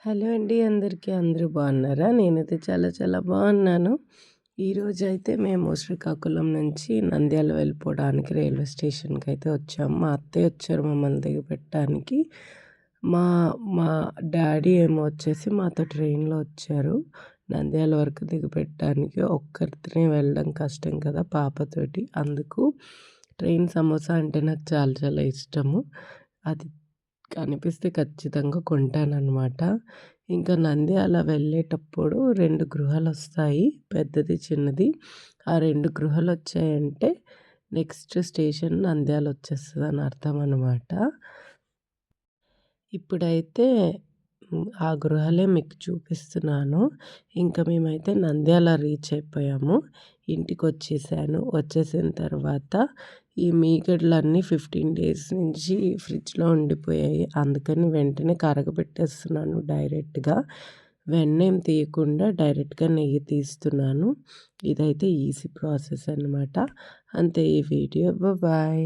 Hello అండి అందరికీ. అందరూ బాగున్నారా? నేనైతే చాలా చాలా బాగున్నాను. ఈరోజైతే మేము శ్రీకాకుళం నుంచి నంద్యాల వెళ్ళిపోవడానికి రైల్వే స్టేషన్‌కి అయితే వచ్చాము. మా అత్తయ్య వచ్చారు మమ్మల్ని దిగబెట్టడానికి. మా మా డ్యాడీ ఏమో వచ్చేసి మాతో ట్రైన్‌లో వచ్చారు. నంద్యాల వరకు దిగబెట్టడానికి. ఒక్కరితోనే వెళ్ళడం కష్టం కదా పాపతోటి. అందుకు ట్రైన్ సమోసా అంటే నాకు చాలా చాలా ఇష్టము. అది కనిపిస్తే ఖచ్చితంగా కొంటాననమాట. ఇంకా నంద్యాల వెళ్ళేటప్పుడు 2 గృహాలొస్తాయి. పెద్దది, చిన్నది. ఆ 2 గృహాలొచ్చాయంటే నెక్స్ట్ స్టేషన్ నంద్యాల వచ్చేస్తదని అర్థం అనమాట. ఇప్పుడైతే ఆ గృహాలే మీకు చూపిస్తున్నాను. ఇంకా మేమైతే నంద్యాల రీచ్ అయిపోయాము. ఇంటికొచ్చేసాను. వచ్చేసిన తర్వాత ఈ మీగడలన్నీ 15 డేస్ నుంచి ఫ్రిడ్జ్‌లో ఉండిపోయాయి. అందుకని వెంటనే కరగబెట్టేస్తున్నాను డైరెక్ట్‌గా. వెన్నేం తీయకుండా డైరెక్ట్‌గా నెయ్యి తీస్తున్నాను. ఇదైతే ఈజీ ప్రాసెస్ అనమాట. అంతే ఈ వీడియో. బాయ్.